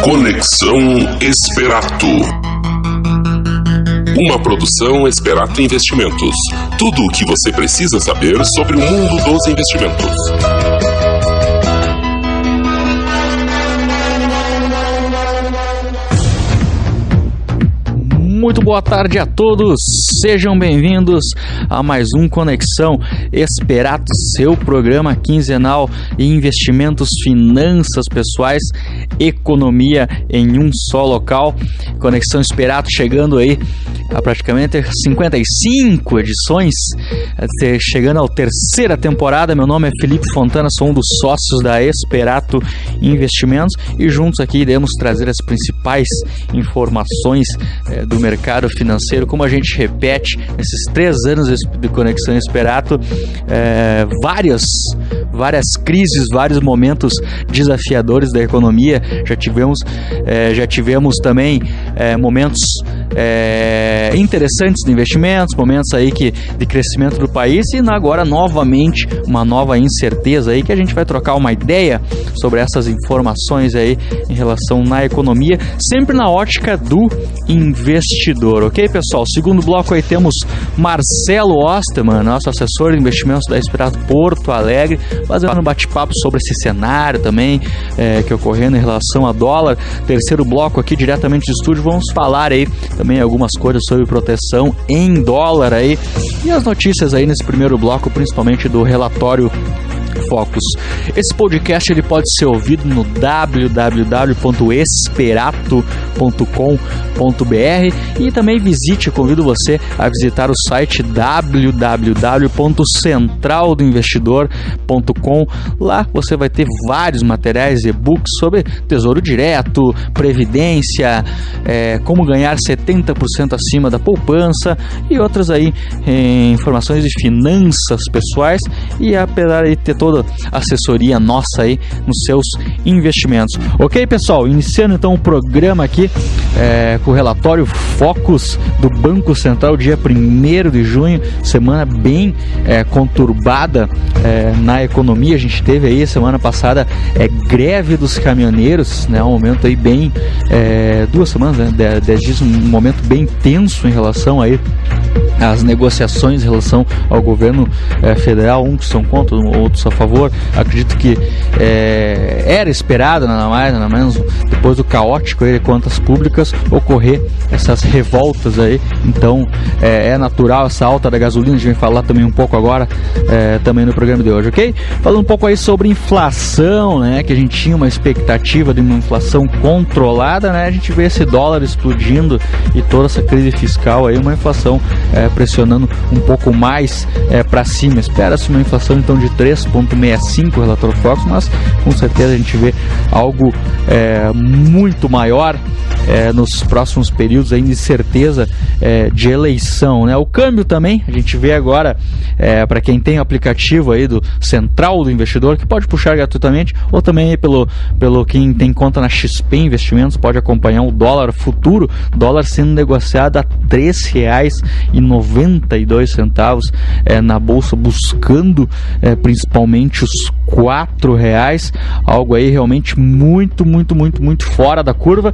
Conexão Esperato. Uma produção Esperato Investimentos. Tudo o que você precisa saber sobre o mundo dos investimentos. Muito boa tarde a todos, sejam bem-vindos a mais um Conexão Esperato, seu programa quinzenal em investimentos, finanças pessoais, economia em um só local. Conexão Esperato chegando aí a praticamente 55 edições, chegando à terceira temporada. Meu nome é Felipe Fontana, sou um dos sócios da Esperato Investimentos e juntos aqui iremos trazer as principais informações do mercado financeiro, como a gente repete nesses 3 anos de Conexão Esperato, várias crises, vários momentos desafiadores da economia. Já tivemos também momentos interessantes de investimentos, momentos aí de crescimento do país, e agora novamente uma nova incerteza aí que a gente vai trocar uma ideia sobre essas informações aí em relação na economia, sempre na ótica do investidor, ok, pessoal? Segundo bloco aí temos Marcelo Osterman, nosso assessor de investimentos da Esperato Porto Alegre, fazendo um bate-papo sobre esse cenário também que ocorrendo em relação a dólar. Terceiro bloco aqui diretamente do estúdio, vamos falar aí também algumas coisas sobre proteção em dólar aí e as notícias aí nesse primeiro bloco, principalmente do relatório Focus. Esse podcast ele pode ser ouvido no www.esperato.com.br e também convido você a visitar o site www.centraldoinvestidor.com. Lá você vai ter vários materiais, e-books sobre tesouro direto, previdência, como ganhar 70% acima da poupança e outras aí informações de finanças pessoais, e apesar de ter toda a assessoria nossa aí nos seus investimentos. Ok, pessoal? Iniciando então o programa aqui com o relatório Focus do Banco Central, dia 1º de junho, semana bem conturbada na economia. A gente teve aí semana passada greve dos caminhoneiros, né, um momento aí bem 2 semanas, né, 10 dias, um momento bem tenso em relação aí as negociações em relação ao governo federal, uns são contra, outros a favor. Acredito que era esperado, nada mais, nada menos, depois do caótico aí de contas públicas, ocorrer essas revoltas aí. Então é natural essa alta da gasolina, a gente vai falar também um pouco agora, também no programa de hoje, ok? Falando um pouco aí sobre inflação, né, que a gente tinha uma expectativa de uma inflação controlada, né, a gente vê esse dólar explodindo e toda essa crise fiscal aí, uma inflação pressionando um pouco mais para cima. Espera-se uma inflação então de 3,65 relatório Fox, mas com certeza a gente vê algo muito maior nos próximos períodos aí de certeza de eleição, né? O câmbio também, a gente vê agora para quem tem o aplicativo aí do Central do Investidor, que pode puxar gratuitamente, ou também aí pelo quem tem conta na XP Investimentos, pode acompanhar o dólar futuro, dólar sendo negociado a R$ 3,92 na bolsa, buscando principalmente os R$4, algo aí realmente muito fora da curva,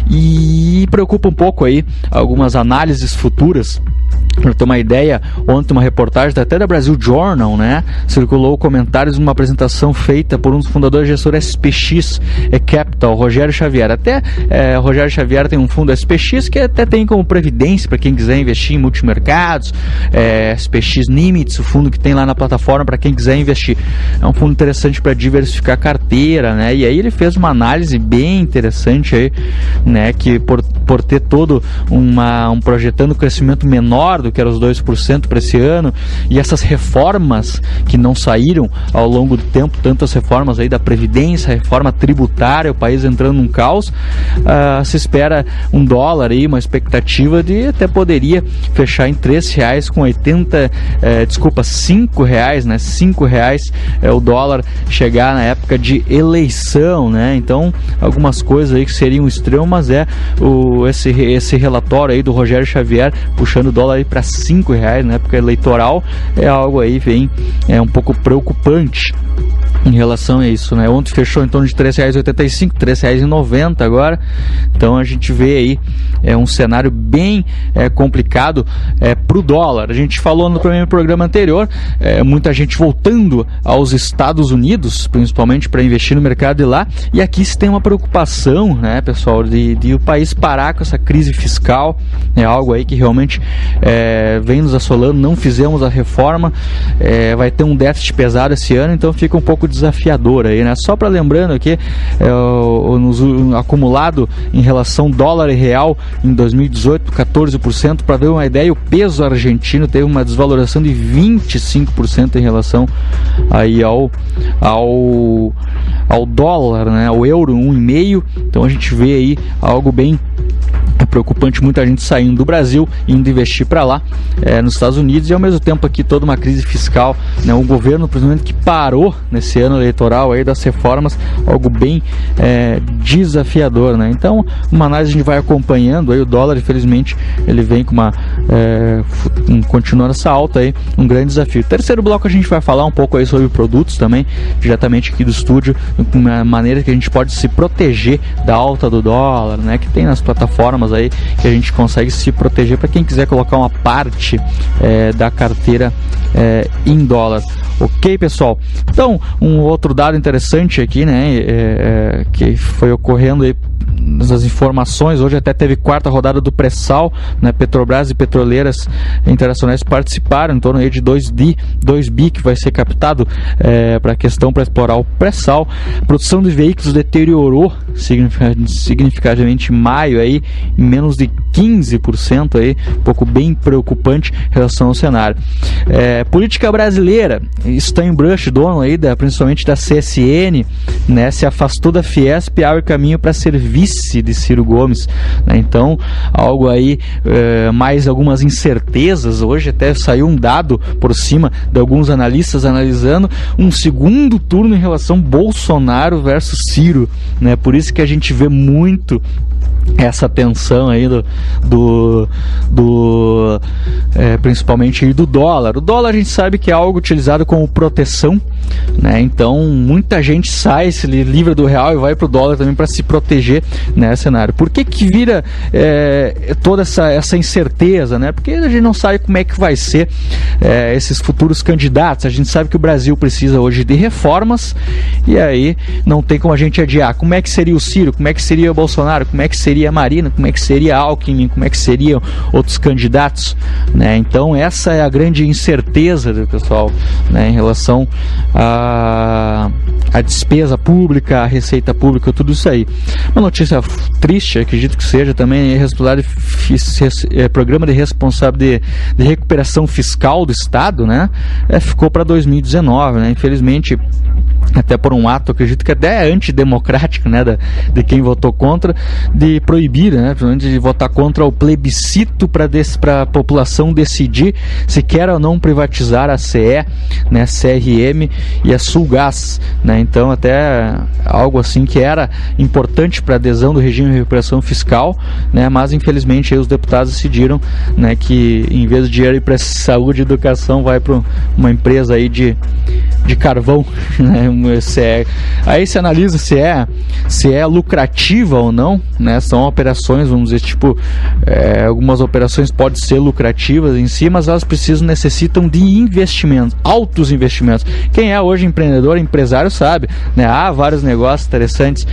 e preocupa um pouco aí algumas análises futuras. Para ter uma ideia, ontem uma reportagem até da Brasil Journal, né, circulou comentários de uma apresentação feita por um dos fundadores e gestor SPX Capital, Rogério Xavier. Rogério Xavier tem um fundo SPX que até tem como previdência para quem quiser investir em multimercados, SPX Nimitz, o fundo que tem lá na plataforma para quem quiser investir. É um fundo interessante para diversificar a carteira, né? E aí ele fez uma análise bem interessante aí, né, que por ter todo projetando crescimento menor do que era os 2% para esse ano, e essas reformas que não saíram ao longo do tempo, tanto as reformas aí da Previdência, a reforma tributária, o país entrando num caos, se espera um dólar aí, uma expectativa de até poderia fechar em R$3,80, R$5, né? R$5 o dólar chegar na época de eleição, né? Então, algumas coisas aí que seriam extremo, mas esse relatório aí do Rogério Xavier puxando o dólar aí para R$5 na época eleitoral é algo aí um pouco preocupante. em relação a isso, né? Ontem fechou em torno de R$ 3,85, R$ 3,90 agora. Então a gente vê aí um cenário bem complicado para o dólar. A gente falou no primeiro programa anterior, muita gente voltando aos Estados Unidos, principalmente para investir no mercado de lá. E aqui se tem uma preocupação, né, pessoal, de o país parar com essa crise fiscal. É algo aí que realmente vem nos assolando. Não fizemos a reforma, vai ter um déficit pesado esse ano, então fica um pouco desafiador aí, né? Só para lembrando aqui, o acumulado em relação dólar e real em 2018, 14%, para ver uma ideia, o peso argentino teve uma desvalorização de 25% em relação aí ao dólar, né? O euro 1,5%, então a gente vê aí algo bem preocupante, muita gente saindo do Brasil, indo investir para lá, nos Estados Unidos, e ao mesmo tempo aqui toda uma crise fiscal, né? O governo, principalmente, que parou nesse ano eleitoral aí das reformas, algo bem desafiador, né? Então, uma análise a gente vai acompanhando aí, o dólar, infelizmente, ele vem com continuando essa alta aí, um grande desafio. Terceiro bloco a gente vai falar um pouco aí sobre produtos também, diretamente aqui do estúdio, uma maneira que a gente pode se proteger da alta do dólar, né? Que tem nas plataformas aí, que a gente consegue se proteger para quem quiser colocar uma parte da carteira em dólar. Ok, pessoal? Então, um outro dado interessante aqui, né, que foi ocorrendo aí nas informações, hoje até teve quarta rodada do pré-sal, né? Petrobras e petroleiras internacionais participaram, em torno aí de 2 bi que vai ser captado para a questão, para explorar o pré-sal. A produção de veículos deteriorou significativamente em maio, aí, em menos de 15%, aí, um pouco bem preocupante em relação ao cenário. Política brasileira, Steinbrück, dono aí principalmente da CSN, né, se afastou da Fiesp e abre caminho para ser vice de Ciro Gomes, né? Então, algo aí, mais algumas incertezas. Hoje até saiu um dado por cima de alguns analistas analisando um segundo turno em relação Bolsonaro versus Ciro, né? Por isso que a gente vê muito essa tensão aí principalmente aí do dólar. O dólar a gente sabe que é algo utilizado como proteção, né? Então muita gente se livra do real e vai para o dólar também para se proteger nesse cenário. Por que vira toda essa incerteza, né? Porque a gente não sabe como é que vai ser esses futuros candidatos. A gente sabe que o Brasil precisa hoje de reformas e aí não tem como a gente adiar. Como é que seria o Ciro? Como é que seria o Bolsonaro? Como é que seria a Marina? Como é que seria a Alckmin? Como é que seriam outros candidatos, né? Então essa é a grande incerteza, pessoal, né, em relação à despesa pública, à receita pública, tudo isso aí. Uma notícia triste, acredito que seja também, programa de responsabilidade de recuperação fiscal do Estado, né, ficou para 2019, né? Infelizmente, até por um ato, acredito que até é antidemocrático, né, de quem votou contra, de proibir, né, de votar contra o plebiscito para a população decidir se quer ou não privatizar a CE, né, CRM e a Sulgás, né? Então até algo assim que era importante para a adesão do regime de recuperação fiscal, né, mas infelizmente aí os deputados decidiram, né, que em vez de dinheiro ir para saúde e educação, vai para uma empresa aí de carvão, né? Aí se analisa se é lucrativa ou não, né? São operações, vamos dizer, tipo, algumas operações podem ser lucrativas em si, mas elas necessitam de investimentos, altos investimentos. Quem é hoje empreendedor, empresário, sabe, né? Há vários negócios interessantes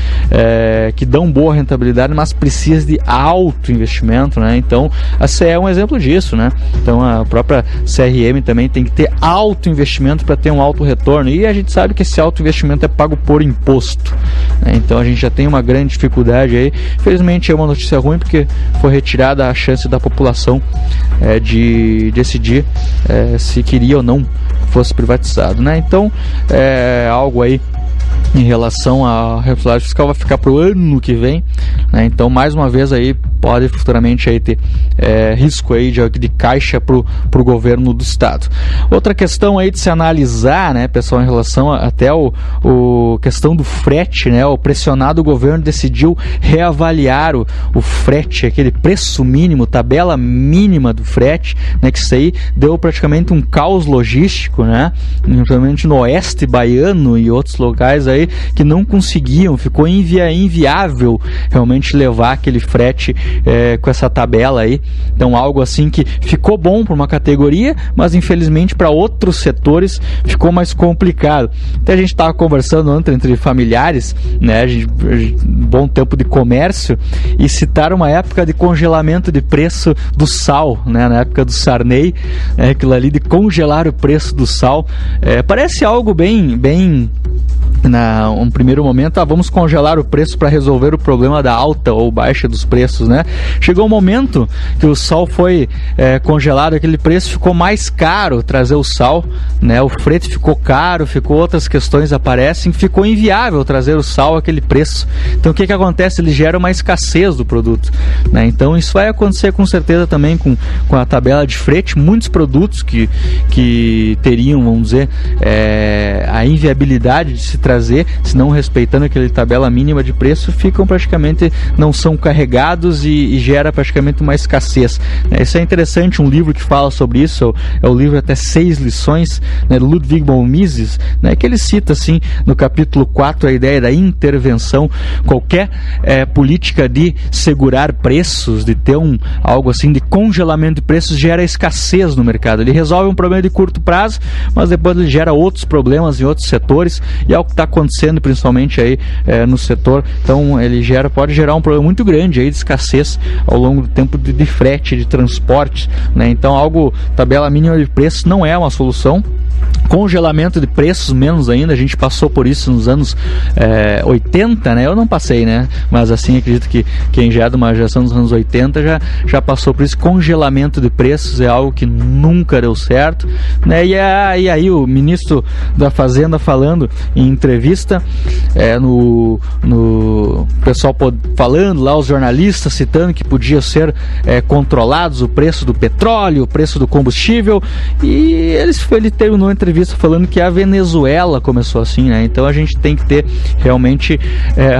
que dão boa rentabilidade, mas precisa de alto investimento, né? Então a CE é um exemplo disso, né? Então a própria CRM também tem que ter alto investimento para ter um alto retorno, e a gente sabe que esse alto investimento é pago por imposto, né? Então a gente já tem uma grande dificuldade aí. Infelizmente é uma notícia ruim, porque foi retirada a chance da população de decidir se queria ou não fosse privatizado, né? Então algo aí em relação à responsabilidade fiscal vai ficar para o ano que vem, né? Então mais uma vez aí pode futuramente aí ter risco aí de caixa para o governo do estado. Outra questão aí de se analisar, né, pessoal, em relação até o questão do frete, né, o pressionado governo decidiu reavaliar o frete, aquele preço mínimo, tabela mínima do frete, né, que isso aí deu praticamente um caos logístico, né, principalmente no oeste baiano e outros locais aí que não conseguiam, ficou inviável realmente levar aquele frete com essa tabela aí. Então algo assim que ficou bom para uma categoria, mas infelizmente para outros setores ficou mais complicado. Até a gente estava conversando ontem entre familiares, né, bom tempo de comércio, e citaram uma época de congelamento de preço do sal, né, na época do Sarney, aquilo ali de congelar o preço do sal. Parece algo bem um primeiro momento, vamos congelar o preço para resolver o problema da alta ou baixa dos preços, né? Chegou um momento que o sal foi congelado, aquele preço ficou mais caro trazer o sal, né? O frete ficou caro, outras questões aparecem, ficou inviável trazer o sal àquele preço. Então o que acontece? Ele gera uma escassez do produto, né? Então isso vai acontecer com certeza também com a tabela de frete. Muitos produtos que teriam, vamos dizer, a inviabilidade de se trazer, se não respeitando aquela tabela mínima de preço, ficam praticamente, não são carregados e gera praticamente uma escassez. Isso é interessante, um livro que fala sobre isso, é o livro até 6 lições, né, Ludwig von Mises, né, que ele cita assim, no capítulo 4, a ideia da intervenção. Qualquer política de segurar preços, de ter algo assim de congelamento de preços, gera escassez no mercado. Ele resolve um problema de curto prazo, mas depois ele gera outros problemas em outros setores, e é o que está acontecendo principalmente aí no setor. Então ele pode gerar um problema muito grande aí de escassez ao longo do tempo de frete, de transporte, né? Então tabela mínima de preços não é uma solução. Congelamento de preços, menos ainda. A gente passou por isso nos anos 80, né? Eu não passei, né? Mas assim, acredito que quem já é de uma geração dos anos 80 já passou por isso. Congelamento de preços é algo que nunca deu certo, né? E aí o ministro da Fazenda falando em entrevista, no pessoal falando lá, os jornalistas citando que podia ser controlados o preço do petróleo, o preço do combustível, e ele terminou a entrevista falando que a Venezuela começou assim, né? Então a gente tem que ter realmente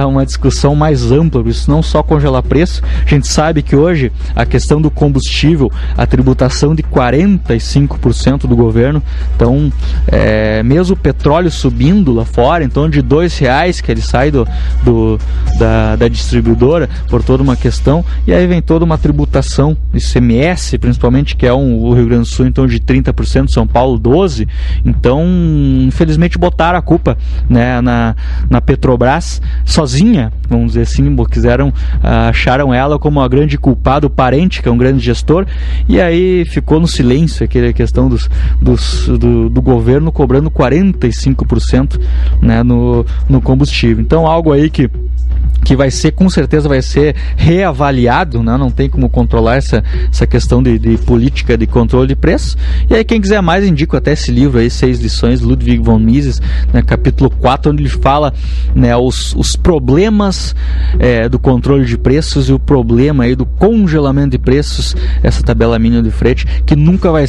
uma discussão mais ampla, isso não só congelar preço. A gente sabe que hoje a questão do combustível, a tributação de 45% do governo, então mesmo o petróleo subindo lá fora, então de R$2 que ele sai da distribuidora por toda uma questão, e aí vem toda uma tributação, ICMS principalmente, que é o Rio Grande do Sul, então de 30%, São Paulo 12%. Então, infelizmente, botaram a culpa, né, na Petrobras sozinha, vamos dizer assim, acharam ela como a grande culpada, o parente, que é um grande gestor, e aí ficou no silêncio aquela questão do governo cobrando 45%, né, no combustível. Então, algo aí que com certeza vai ser reavaliado, né? Não tem como controlar essa questão de política de controle de preço. E aí quem quiser mais, indico até esse livro aí, 6 lições, Ludwig von Mises, né, capítulo 4, onde ele fala, né, os problemas do controle de preços e o problema aí do congelamento de preços, essa tabela mínima de frete, que nunca vai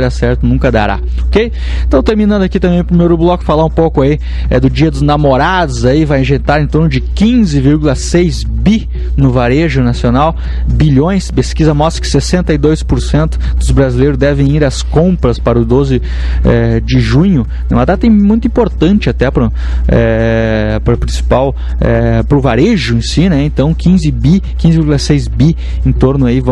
dar certo, nunca dará, ok? Então, terminando aqui também o primeiro bloco, falar um pouco aí do Dia dos Namorados, aí vai injetar em torno de 15,6 bi no varejo nacional, bilhões. Pesquisa mostra que 62% dos brasileiros devem ir às compras para o 12 de junho, uma data muito importante até para o principal, para o varejo em si, né? Então 15,6 bi em torno aí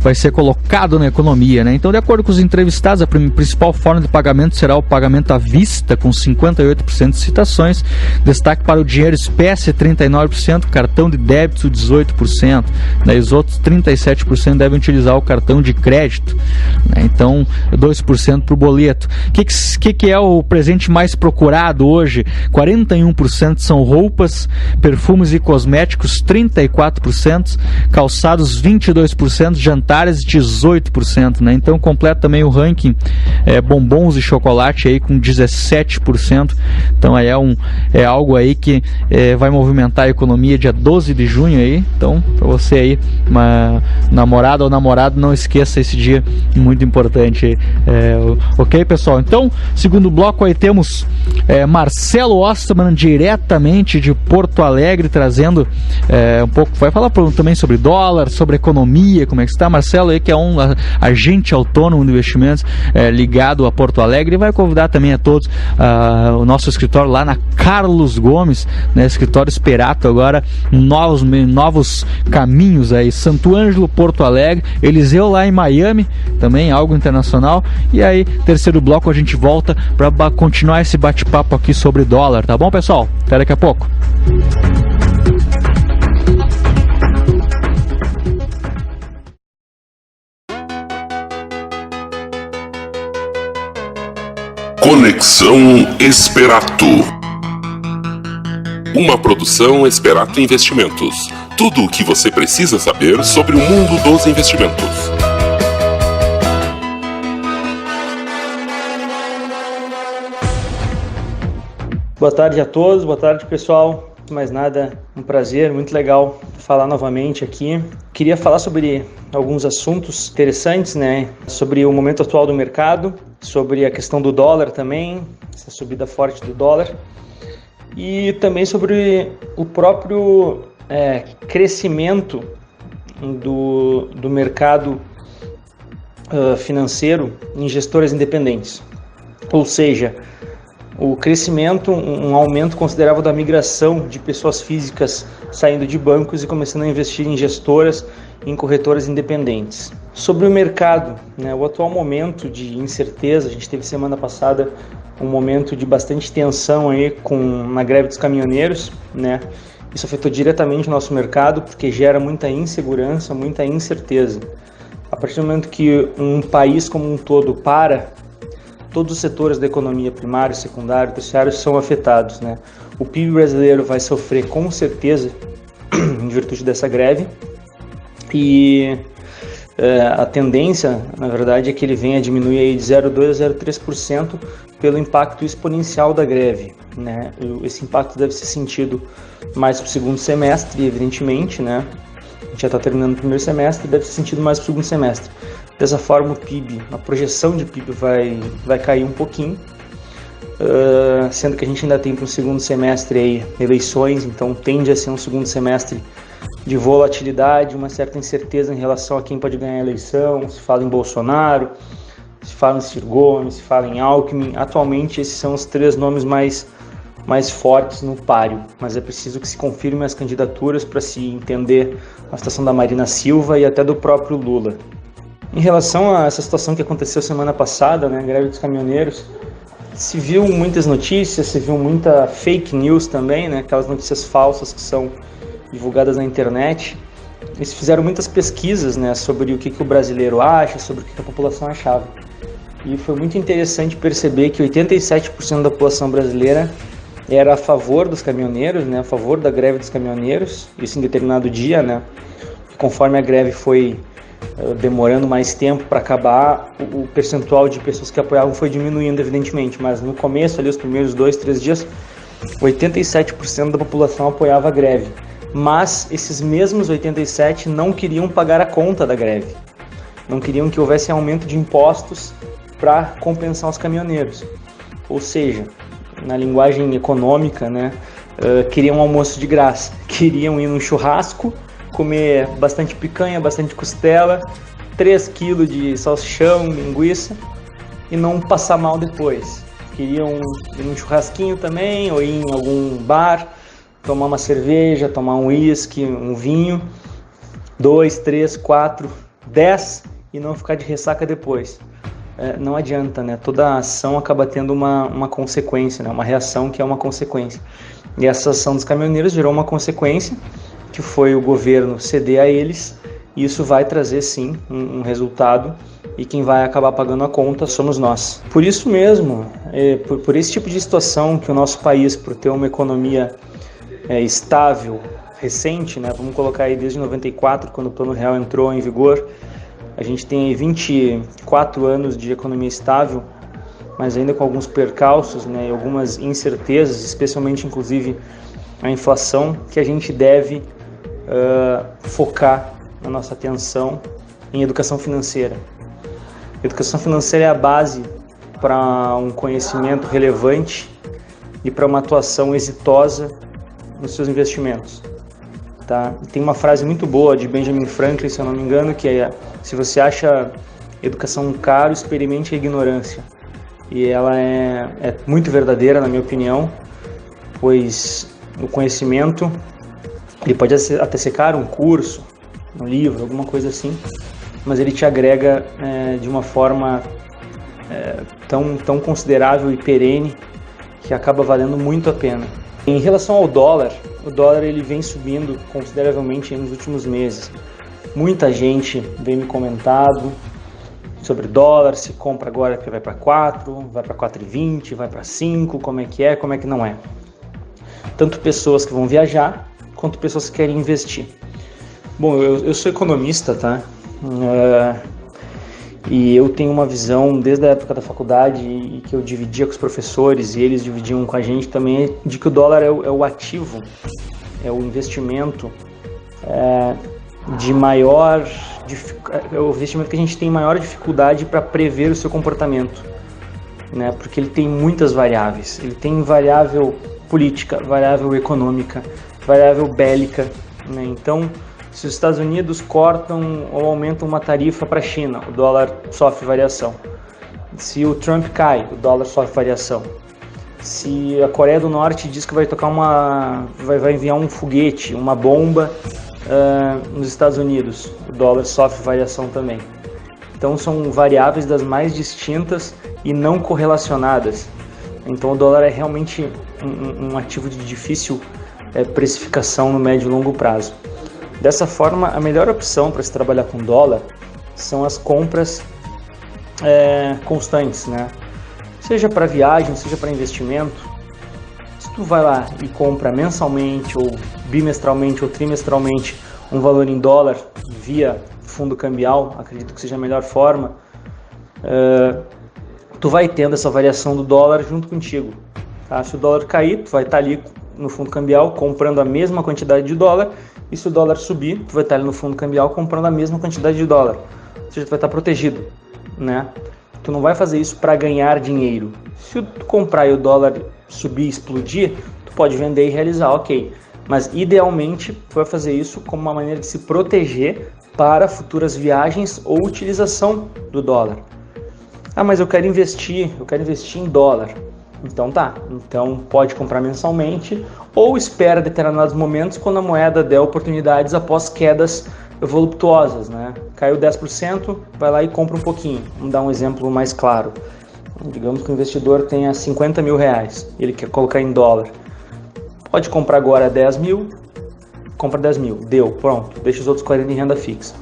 vai ser colocado na economia, né? Então, de acordo com os entrevistados, a principal forma de pagamento será o pagamento à vista, com 58% de citações, destaque para o dinheiro espécie 39%, cartão de débito 18%, né? E os outros 37% devem utilizar o cartão de crédito, né? Então 2% para o boleto. O que é o presente mais procurado hoje? 41% são roupas, perfumes e cosméticos, 34%, calçados 22%, jantares 18%, né? Então completa também o ranking bombons e chocolate aí com 17%. Então aí é algo aí que vai movimentar a economia dia 12 de junho aí. Então, para você aí, uma namorada ou namorado, não esqueça esse dia muito importante. Ok, pessoal? Então, segundo bloco aí temos Marcelo Osterman diretamente de Porto Alegre, trazendo um pouco, vai falar também sobre dólar, sobre economia, como é que está. Marcelo aí, que é um agente autônomo de investimentos ligado a Porto Alegre, e vai convidar também a todos o nosso escritório lá na Carlos Gomes, né, escritório Esperato, agora novos caminhos aí, Santo Ângelo, Porto Alegre, Eliseu lá em Miami, também algo internacional. E aí, terceiro bloco, a gente volta para continuar esse bate-papo aqui sobre dólar, tá bom, pessoal? Até daqui a pouco. Conexão Esperato. Uma produção Esperato Investimentos. Tudo o que você precisa saber sobre o mundo dos investimentos. Boa tarde a todos, boa tarde pessoal. Mais nada, um prazer, muito legal falar novamente aqui. Queria falar sobre alguns assuntos interessantes, né? Sobre o momento atual do mercado, sobre a questão do dólar também, essa subida forte do dólar, e também sobre o próprio crescimento do mercado financeiro em gestoras independentes. Ou seja, o crescimento, um aumento considerável da migração de pessoas físicas saindo de bancos e começando a investir em gestoras, em corretoras independentes. Sobre o mercado, né, o atual momento de incerteza, a gente teve semana passada um momento de bastante tensão aí na greve dos caminhoneiros, né? Isso afetou diretamente o nosso mercado porque gera muita insegurança, muita incerteza. A partir do momento que um país como um todo todos os setores da economia, primário, secundário, terciário, são afetados, né? O PIB brasileiro vai sofrer com certeza em virtude dessa greve e a tendência, na verdade, é que ele venha a diminuir aí de 0,2% a 0,3% pelo impacto exponencial da greve, né? Esse impacto deve ser sentido mais para o segundo semestre, evidentemente, né? A gente já está terminando o primeiro semestre, deve ser sentido mais para o segundo semestre. Dessa forma, o PIB, a projeção de PIB vai cair um pouquinho, sendo que a gente ainda tem para o segundo semestre aí eleições, então tende a ser um segundo semestre de volatilidade, uma certa incerteza em relação a quem pode ganhar a eleição. Se fala em Bolsonaro, se fala em Ciro Gomes, se fala em Alckmin. Atualmente esses são os três nomes mais fortes no páreo, mas é preciso que se confirmem as candidaturas para se entender a situação da Marina Silva e até do próprio Lula. Em relação a essa situação que aconteceu semana passada, né, a greve dos caminhoneiros, se viu muitas notícias, se viu muita fake news também, né, aquelas notícias falsas que são divulgadas na internet. Eles fizeram muitas pesquisas, né, sobre o que o brasileiro acha, sobre o que a população achava. E foi muito interessante perceber que 87% da população brasileira era a favor dos caminhoneiros, né, a favor da greve dos caminhoneiros, isso em determinado dia, né, conforme a greve foi demorando mais tempo para acabar, o percentual de pessoas que apoiavam foi diminuindo, evidentemente, mas no começo, ali, os primeiros 2-3 dias, 87% da população apoiava a greve, mas esses mesmos 87% não queriam pagar a conta da greve, não queriam que houvesse aumento de impostos para compensar os caminhoneiros, ou seja, na linguagem econômica, né, queriam um almoço de graça, queriam ir num churrasco, comer bastante picanha, bastante costela, 3 kg de salsichão, linguiça e não passar mal depois. Queriam ir num churrasquinho também, ou ir em algum bar, tomar uma cerveja, tomar um uísque, um vinho, 2, 3, 4, 10 e não ficar de ressaca depois. Não adianta, né? Toda ação acaba tendo uma consequência, né? Uma reação que é uma consequência. E essa ação dos caminhoneiros gerou uma consequência, que foi o governo ceder a eles, e isso vai trazer sim um resultado, e quem vai acabar pagando a conta somos nós. Por isso mesmo, por esse tipo de situação que o nosso país, por ter uma economia estável, recente, né? Vamos colocar aí desde 94, quando o Plano Real entrou em vigor. A gente tem aí 24 anos de economia estável, mas ainda com alguns percalços, né, e algumas incertezas, especialmente inclusive a inflação, que a gente deve focar a nossa atenção em educação financeira. Educação financeira é a base para um conhecimento relevante e para uma atuação exitosa nos seus investimentos. Tá? Tem uma frase muito boa de Benjamin Franklin, se eu não me engano, que é: se você acha educação caro, experimente a ignorância. E ela é muito verdadeira, na minha opinião, pois o conhecimento ele pode até ser caro, um curso, um livro, alguma coisa assim, mas ele te agrega de uma forma tão considerável e perene que acaba valendo muito a pena. Em relação ao dólar, o dólar ele vem subindo consideravelmente nos últimos meses. Muita gente vem me comentando sobre dólar, se compra agora porque vai para 4, vai para 4,20, vai para 5, como é que não é. Tanto pessoas que vão viajar, quanto pessoas que querem investir. Bom, eu sou economista, tá? E eu tenho uma visão desde a época da faculdade e que eu dividia com os professores e eles dividiam com a gente também, de que o dólar é o ativo, é o investimento é o investimento que a gente tem maior dificuldade para prever o seu comportamento, né? Porque ele tem muitas variáveis. Ele tem variável política, variável econômica, variável bélica, né? Então, se os Estados Unidos cortam ou aumentam uma tarifa para a China, o dólar sofre variação. Se o Trump cai, o dólar sofre variação. Se a Coreia do Norte diz que vai enviar um foguete, uma bomba nos Estados Unidos, o dólar sofre variação também. Então são variáveis das mais distintas e não correlacionadas. Então o dólar é realmente um ativo de difícil precificação no médio e longo prazo. Dessa forma, a melhor opção para se trabalhar com dólar são as compras constantes, né? Seja para viagem, seja para investimento. Se tu vai lá e compra mensalmente, ou bimestralmente, ou trimestralmente, um valor em dólar via fundo cambial, acredito que seja a melhor forma, tu vai tendo essa variação do dólar junto contigo. Tá? Se o dólar cair, tu vai estar ali no fundo cambial comprando a mesma quantidade de dólar, e se o dólar subir, tu vai estar ali no fundo cambial comprando a mesma quantidade de dólar. Ou seja, tu vai estar protegido, né? Tu não vai fazer isso para ganhar dinheiro. Se tu comprar e o dólar subir e explodir, tu pode vender e realizar, ok. Mas idealmente tu vai fazer isso como uma maneira de se proteger para futuras viagens ou utilização do dólar. Ah, mas eu quero investir em dólar. Então tá, então pode comprar mensalmente ou espera determinados momentos quando a moeda der oportunidades após quedas voluptuosas, né? Caiu 10%, vai lá e compra um pouquinho. Vamos dar um exemplo mais claro. Digamos que o investidor tenha 50 mil reais, ele quer colocar em dólar. Pode comprar agora 10 mil, compra 10 mil, deu, pronto, deixa os outros 40 em renda fixa.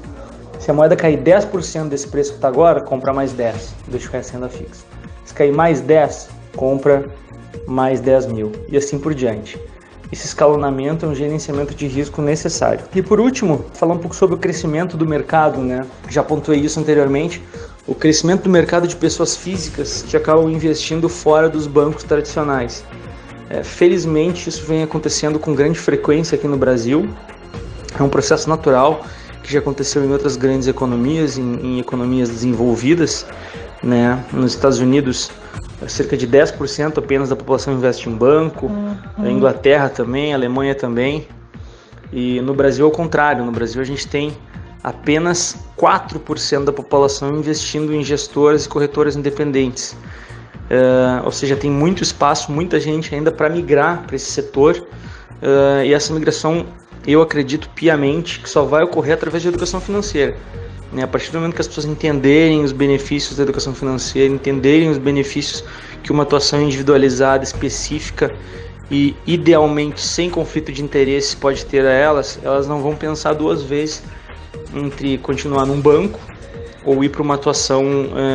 Se a moeda cair 10% desse preço que está agora, compra mais 10, deixa o resto em renda fixa. Se cair mais 10, compra mais 10 mil e assim por diante. Esse escalonamento é um gerenciamento de risco necessário. E por último, falar um pouco sobre o crescimento do mercado, né? Já pontuei isso anteriormente. O crescimento do mercado de pessoas físicas que acabam investindo fora dos bancos tradicionais. Felizmente, isso vem acontecendo com grande frequência aqui no Brasil. É um processo natural que já aconteceu em outras grandes economias, em economias desenvolvidas, né? Nos Estados Unidos, cerca de 10% apenas da população investe em banco, a Inglaterra também, a Alemanha também, e no Brasil ao contrário, no Brasil a gente tem apenas 4% da população investindo em gestoras e corretoras independentes, ou seja, tem muito espaço, muita gente ainda para migrar para esse setor, e essa migração eu acredito piamente que só vai ocorrer através de educação financeira. A partir do momento que as pessoas entenderem os benefícios da educação financeira, entenderem os benefícios que uma atuação individualizada, específica e idealmente sem conflito de interesse pode ter a elas não vão pensar duas vezes entre continuar num banco ou ir para uma atuação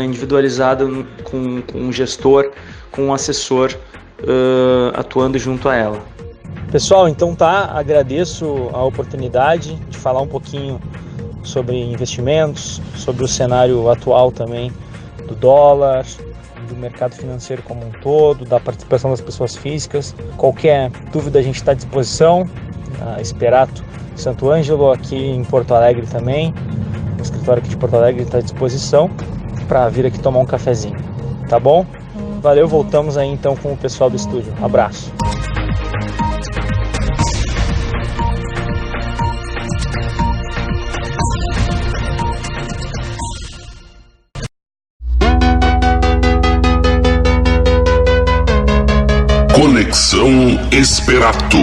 individualizada com um gestor, com um assessor atuando junto a ela. Pessoal, então agradeço a oportunidade de falar um pouquinho sobre investimentos, sobre o cenário atual também do dólar, do mercado financeiro como um todo, da participação das pessoas físicas. Qualquer dúvida a gente está à disposição. Esperato Santo Ângelo aqui em Porto Alegre também, o escritório aqui de Porto Alegre está à disposição para vir aqui tomar um cafezinho, tá bom? Valeu, voltamos aí então com o pessoal do estúdio. Abraço. Conexão Esperato.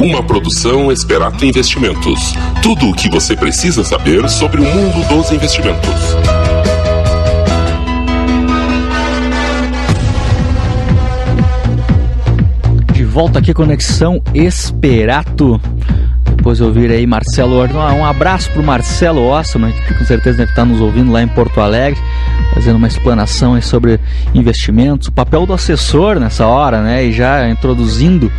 Uma produção Esperato Investimentos. Tudo o que você precisa saber sobre o mundo dos investimentos. De volta aqui, Conexão Esperato. Depois de ouvir aí Marcelo Ortman, um abraço pro Marcelo Ortman, que com certeza deve estar nos ouvindo lá em Porto Alegre, fazendo uma explanação aí sobre investimentos, o papel do assessor nessa hora, né, e já introduzindo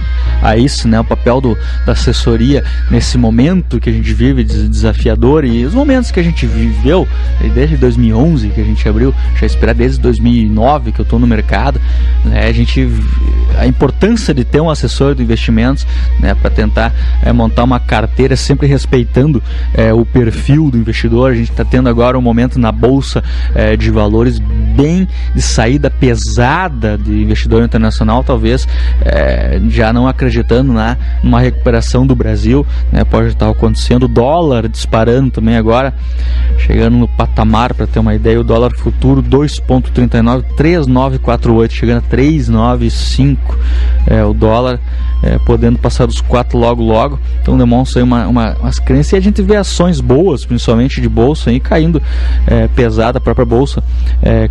a isso, né, o papel da assessoria nesse momento que a gente vive desafiador, e os momentos que a gente viveu desde 2011 que a gente abriu, já esperar desde 2009 que eu estou no mercado, né, a importância de ter um assessor de investimentos, né, para tentar montar uma carteira sempre respeitando o perfil do investidor. A gente está tendo agora um momento na bolsa de valores bem de saída pesada de investidor internacional, talvez já não acreditando numa recuperação do Brasil, né, pode estar acontecendo. O dólar disparando também agora, chegando no patamar, para ter uma ideia, o dólar futuro 2,39, 3,948, chegando a 3,95, o dólar podendo passar dos 4 logo, então demonstra aí umas crenças, e a gente vê ações boas, principalmente de bolsa, aí caindo pesada, a própria bolsa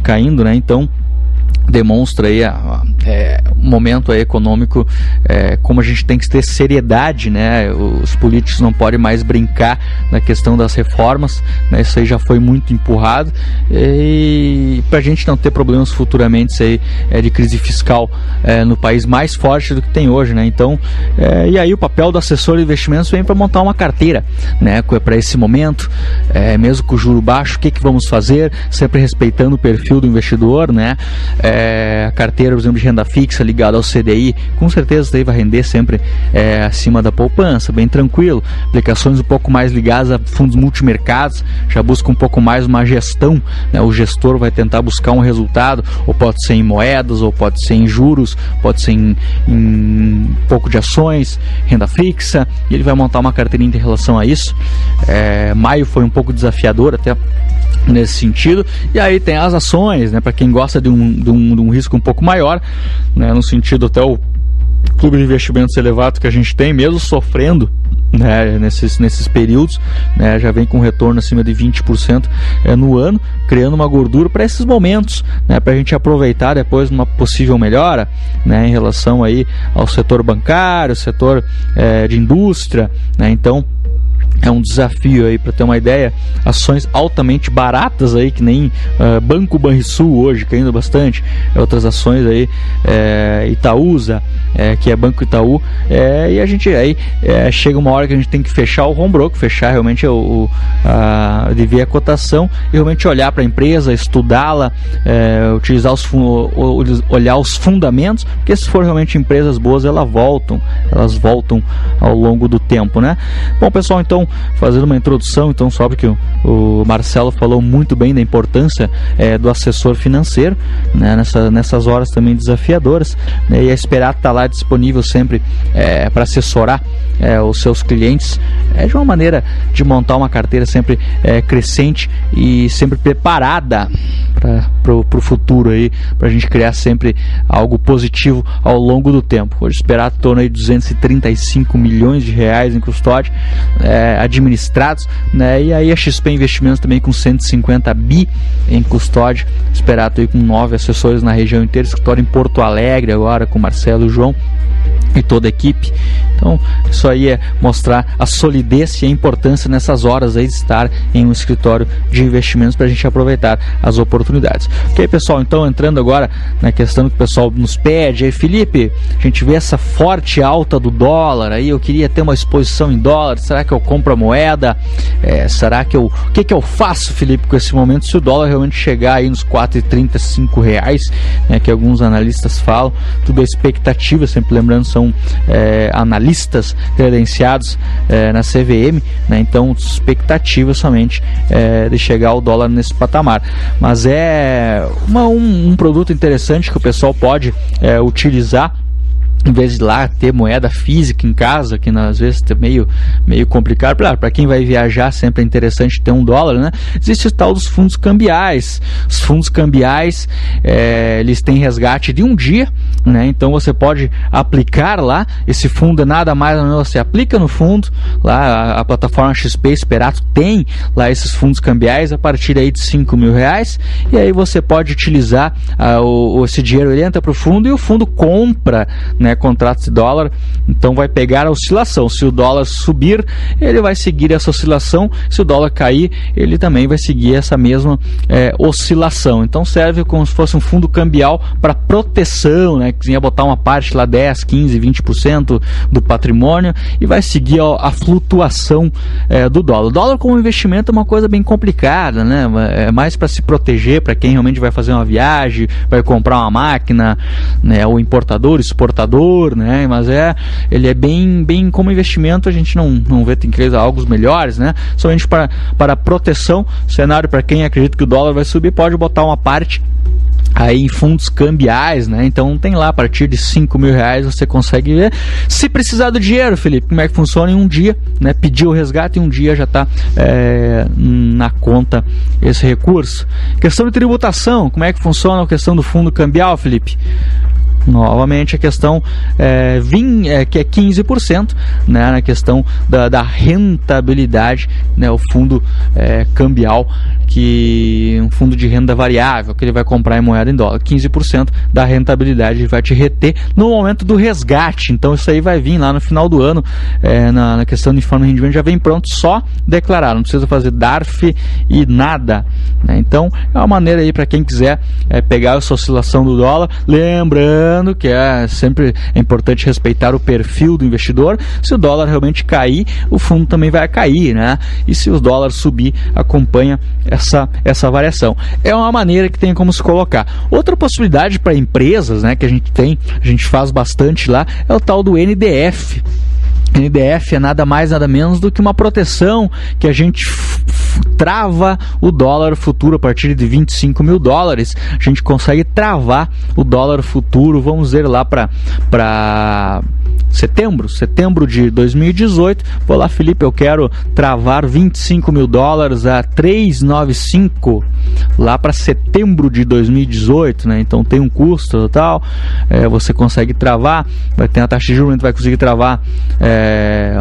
caindo, né, então demonstra aí um momento aí econômico, como a gente tem que ter seriedade, né? Os políticos não podem mais brincar na questão das reformas, né? Isso aí já foi muito empurrado, e para a gente não ter problemas futuramente aí, de crise fiscal no país mais forte do que tem hoje, né? Então, e aí o papel do assessor de investimentos vem para montar uma carteira, né? Para esse momento, mesmo com o juro baixo, o que vamos fazer, sempre respeitando o perfil do investidor, né? A carteira, por exemplo, de renda fixa ligada ao CDI, com certeza daí vai render sempre acima da poupança, bem tranquilo. Aplicações um pouco mais ligadas a fundos multimercados, já busca um pouco mais uma gestão, né? O gestor vai tentar buscar um resultado, ou pode ser em moedas, ou pode ser em juros, pode ser em um pouco de ações, renda fixa, e ele vai montar uma carteirinha em relação a isso. Maio foi um pouco desafiador até nesse sentido, e aí tem as ações, né, para quem gosta de um risco um pouco maior, né, no sentido até o clube de investimentos elevado que a gente tem, mesmo sofrendo, né, nesses períodos, né, já vem com retorno acima de 20% no ano, criando uma gordura para esses momentos, né, para a gente aproveitar depois uma possível melhora, né, em relação aí ao setor bancário, setor de indústria, né, então é um desafio aí, para ter uma ideia, ações altamente baratas aí, que nem Banco Banrisul hoje caindo bastante, outras ações aí, Itaúsa, que é Banco Itaú, e a gente aí chega uma hora que a gente tem que fechar o home broker, fechar realmente de ver a cotação e realmente olhar para a empresa, estudá-la, utilizar olhar os fundamentos, porque se for realmente empresas boas, elas voltam ao longo do tempo, né? Bom, pessoal, então, fazendo uma introdução, então, só porque o Marcelo falou muito bem da importância do assessor financeiro, né, nessas horas também desafiadoras, né, e a Esperato está lá disponível sempre para assessorar os seus clientes, de uma maneira de montar uma carteira sempre crescente e sempre preparada para o futuro aí, para a gente criar sempre algo positivo ao longo do tempo. Hoje o Esperato em torno de 235 milhões de reais em custódia administrados, né? E aí a XP Investimentos também com 150 bi em custódia, Esperato aí com 9 assessores na região inteira, escritório em Porto Alegre agora com Marcelo e João e toda a equipe, Então, isso aí é mostrar a solidez e a importância nessas horas aí de estar em um escritório de investimentos para a gente aproveitar as oportunidades. Ok, pessoal, então entrando agora na questão que o pessoal nos pede, aí, Felipe, a gente vê essa forte alta do dólar, aí eu queria ter uma exposição em dólar, será que eu compro a moeda? Será que o que eu faço, Felipe, com esse momento, se o dólar realmente chegar aí nos R$4,35, né, que alguns analistas falam, tudo é expectativa, sempre lembrando, são analistas credenciados na CVM, né, então expectativa somente de chegar ao dólar nesse patamar, mas é um produto interessante que o pessoal pode utilizar, em vez de lá ter moeda física em casa, que às vezes é meio complicado. Claro, para quem vai viajar sempre é interessante ter um dólar, né? Existe o tal dos fundos cambiais. Os fundos cambiais, eles têm resgate de um dia, né? Então você pode aplicar lá, esse fundo é nada mais ou menos, você aplica no fundo, lá a plataforma XP Esperato tem lá esses fundos cambiais a partir aí de R$5.000, e aí você pode utilizar esse dinheiro, ele entra para o fundo e o fundo compra, né, contratos de dólar, então vai pegar a oscilação. Se o dólar subir, ele vai seguir essa oscilação, se o dólar cair, ele também vai seguir essa mesma oscilação. Então serve como se fosse um fundo cambial para proteção, né, que ia botar uma parte lá 10, 15, 20% do patrimônio e vai seguir a flutuação do dólar. O dólar como investimento é uma coisa bem complicada, né? É mais para se proteger, para quem realmente vai fazer uma viagem, vai comprar uma máquina, né, o importador, exportador, né? Mas ele é bem como investimento, a gente não vê, tem que ter algo melhores, né? Somente para proteção. Cenário para quem acredita que o dólar vai subir, pode botar uma parte aí em fundos cambiais, né? Então tem lá a partir de R$5.000 você consegue ver. Se precisar do dinheiro, Felipe, como é que funciona? Em um dia, né? Pedir o resgate, em um dia já está na conta esse recurso. Questão de tributação, como é que funciona a questão do fundo cambial, Felipe? Novamente a questão que é 15%, né, na questão da rentabilidade, né, o fundo cambial, que um fundo de renda variável, que ele vai comprar em moeda em dólar, 15% da rentabilidade ele vai te reter no momento do resgate. Então isso aí vai vir lá no final do ano, na questão de informe de rendimento, já vem pronto, só declarar, não precisa fazer DARF e nada, né? Então é uma maneira aí para quem quiser pegar essa oscilação do dólar, lembrando que sempre é importante respeitar o perfil do investidor. Se o dólar realmente cair, o fundo também vai cair, né? E se o dólar subir, acompanha essa variação. É uma maneira que tem como se colocar. Outra possibilidade para empresas, né, que a gente faz bastante lá, é o tal do NDF. NDF é nada mais, nada menos do que uma proteção que a gente trava o dólar futuro a partir de $25.000. A gente consegue travar o dólar futuro, vamos dizer lá para setembro de 2018. Vou lá, Felipe, eu quero travar $25.000 a 395 lá para setembro de 2018, né? Então tem um custo e tal, você consegue travar, vai ter a taxa de juros, vai conseguir travar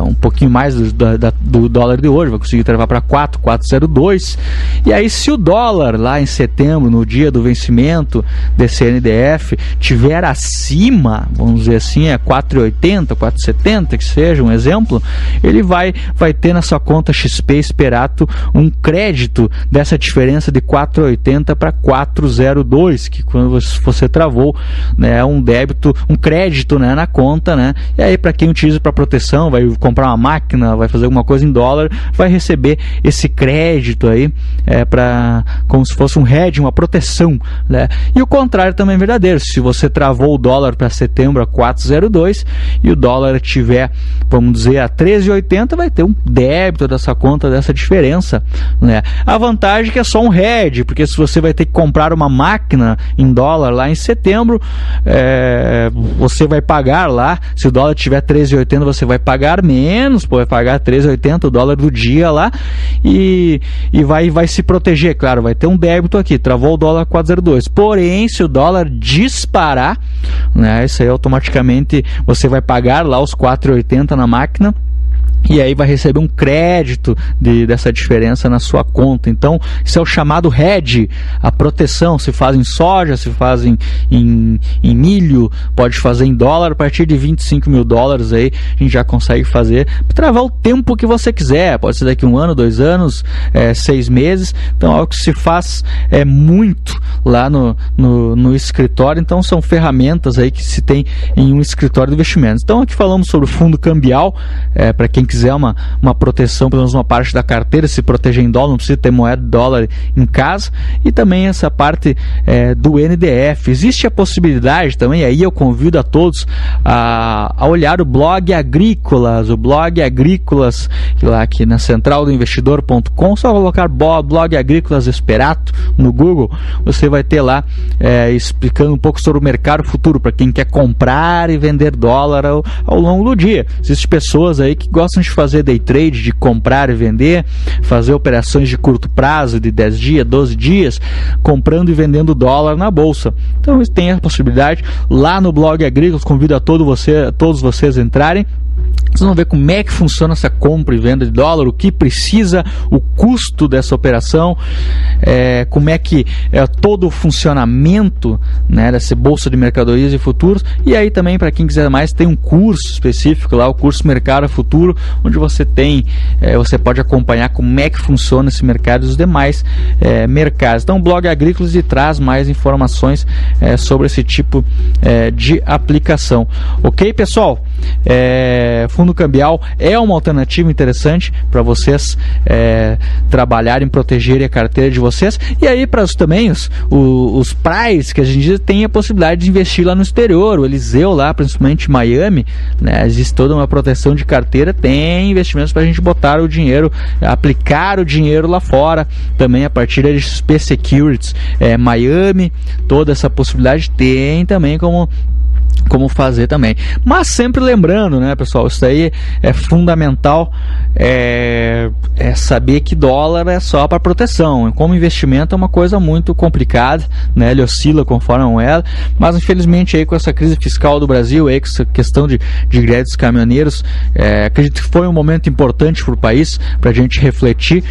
um pouquinho mais do dólar de hoje, vai conseguir travar para 4,02. E aí, se o dólar lá em setembro, no dia do vencimento desse NDF, tiver acima, vamos dizer assim, 4,80, 4,70, que seja um exemplo, ele vai ter na sua conta XP Esperato um crédito dessa diferença de 4,80 para 4,02, que quando você travou, né, um débito, um crédito, né, na conta, né? E aí, para quem utiliza para proteção, vai comprar uma máquina, vai fazer alguma coisa em dólar, vai receber esse crédito aí como se fosse um hedge, uma proteção, né? E o contrário também é verdadeiro. Se você travou o dólar para setembro a 4,02 e o dólar tiver, vamos dizer, a 13,80, vai ter um débito dessa conta, dessa diferença, né? A vantagem é que é só um hedge, porque se você vai ter que comprar uma máquina em dólar lá em setembro, você vai pagar lá, se o dólar tiver 13,80, você vai pagar menos, vai pagar 13,80 o dólar do dia lá, e vai se proteger, claro, vai ter um débito aqui, travou o dólar 4,02, porém, se o dólar disparar, né, isso aí automaticamente você vai pagar lá os 4,80 na máquina, e aí vai receber um crédito dessa diferença na sua conta. Então, isso é o chamado hedge, a proteção. Se faz em soja, se faz em milho, pode fazer em dólar. A partir de 25 mil dólares aí, a gente já consegue fazer, travar o tempo que você quiser. Pode ser daqui 1 ano, 2 anos, 6 meses. Então, é algo que se faz muito lá no escritório. Então, são ferramentas aí que se tem em um escritório de investimentos. Então, aqui falamos sobre o fundo cambial, para quem quiser uma proteção, pelo menos uma parte da carteira, se proteger em dólar, não precisa ter moeda de dólar em casa, e também essa parte do NDF. Existe a possibilidade também, aí eu convido a todos a olhar o blog Agrícolas, lá aqui na centraldoinvestidor.com, só colocar blog Agrícolas Esperato no Google, você vai ter lá explicando um pouco sobre o mercado futuro, para quem quer comprar e vender dólar ao longo do dia. Existem pessoas aí que gostam de fazer day trade, de comprar e vender, fazer operações de curto prazo, de 10 dias, 12 dias, comprando e vendendo dólar na bolsa. Então tem a possibilidade lá no blog Agrícolas. Convido a todos vocês a entrarem. Vocês vão ver como é que funciona essa compra e venda de dólar, o que precisa, o custo dessa operação, como é que é todo o funcionamento, né, dessa bolsa de mercadorias e futuros. E aí também, para quem quiser mais, tem um curso específico lá, o curso Mercado Futuro, onde você pode acompanhar como é que funciona esse mercado e os demais mercados. Então o blog Agrícolas traz mais informações sobre esse tipo de aplicação. Ok, pessoal? Fundo cambial é uma alternativa interessante para vocês trabalharem, protegerem a carteira de vocês. E aí, para também os praias que a gente tem a possibilidade de investir lá no exterior, o Eliseu lá, principalmente em Miami, né, existe toda uma proteção de carteira, tem investimentos para a gente botar o dinheiro, aplicar o dinheiro lá fora, também a partir de XP Securities, Miami, toda essa possibilidade tem também como fazer também. Mas sempre lembrando, né, pessoal, isso aí é fundamental, saber que dólar é só para proteção. Como investimento é uma coisa muito complicada, né, ele oscila conforme a moeda, mas infelizmente aí com essa crise fiscal do Brasil, aí com essa questão de greves caminhoneiros, acredito que foi um momento importante para o país, para a gente refletir,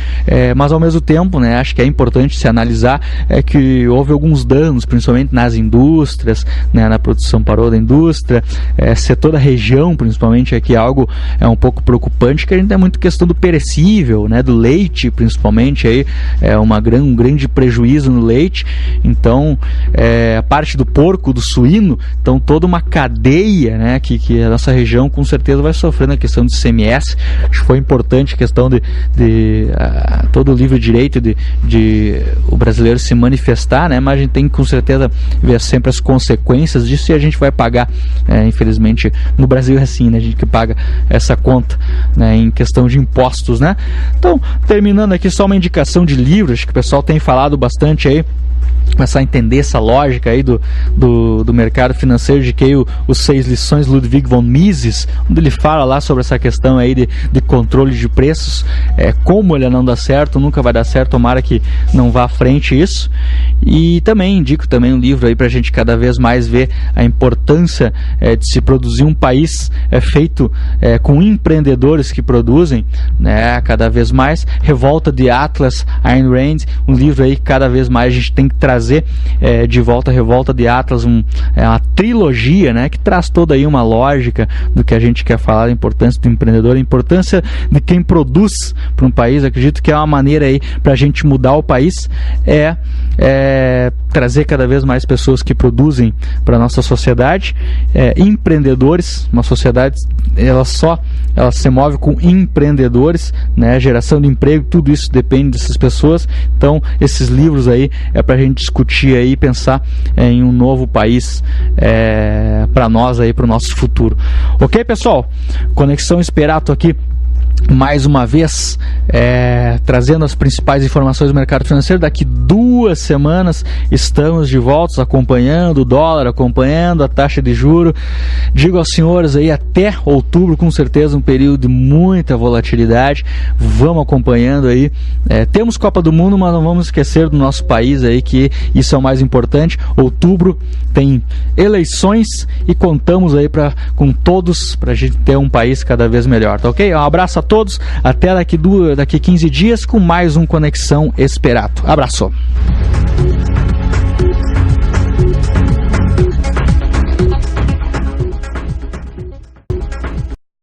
mas ao mesmo tempo, né, acho que é importante se analisar que houve alguns danos, principalmente nas indústrias, né, na produção parou da indústria, setor da região, principalmente, aqui algo um pouco preocupante, que a gente tem muito questão do perecível, né, do leite, principalmente, aí um grande prejuízo no leite. Então, a parte do porco, do suíno, então toda uma cadeia, né, que a nossa região com certeza vai sofrer na questão de ICMS. Acho que foi importante a questão de todo o livre direito de o brasileiro se manifestar, né, mas a gente tem que com certeza ver sempre as consequências disso, e a gente vai pagar, infelizmente no Brasil é assim, né, a gente que paga essa conta, né, em questão de impostos, né. Então, terminando aqui só uma indicação de livros que o pessoal tem falado bastante aí, começar a entender essa lógica aí do mercado financeiro, de que os 6 lições Ludwig von Mises, onde ele fala lá sobre essa questão aí de controle de preços, como ele não dá certo, nunca vai dar certo, tomara que não vá à frente isso. E também indico também um livro aí pra gente cada vez mais ver a importância de se produzir um país feito com empreendedores que produzem, né, cada vez mais. Revolta de Atlas, Ayn Rand, um livro aí que cada vez mais a gente tem que trazer de volta. A Revolta de Atlas, uma trilogia, né, que traz toda aí uma lógica do que a gente quer falar, a importância do empreendedor, a importância de quem produz para um país. Acredito que é uma maneira aí para a gente mudar o país, trazer cada vez mais pessoas que produzem para a nossa sociedade, empreendedores. Uma sociedade, ela se move com empreendedores, né, geração de emprego, tudo isso depende dessas pessoas. Então esses livros aí para a gente discutir aí, pensar em um novo país para nós aí, para o nosso futuro. Ok, pessoal? Conexão Esperato aqui mais uma vez, trazendo as principais informações do mercado financeiro. Daqui 2 semanas estamos de volta, acompanhando o dólar, acompanhando a taxa de juros. Digo aos senhores aí, até outubro, com certeza, um período de muita volatilidade. Vamos acompanhando aí. Temos Copa do Mundo, mas não vamos esquecer do nosso país aí, que isso é o mais importante. Outubro tem eleições e contamos aí com todos pra gente ter um país cada vez melhor, tá ok? Um abraço a todos, até daqui 15 dias com mais um Conexão Esperato. Abraço!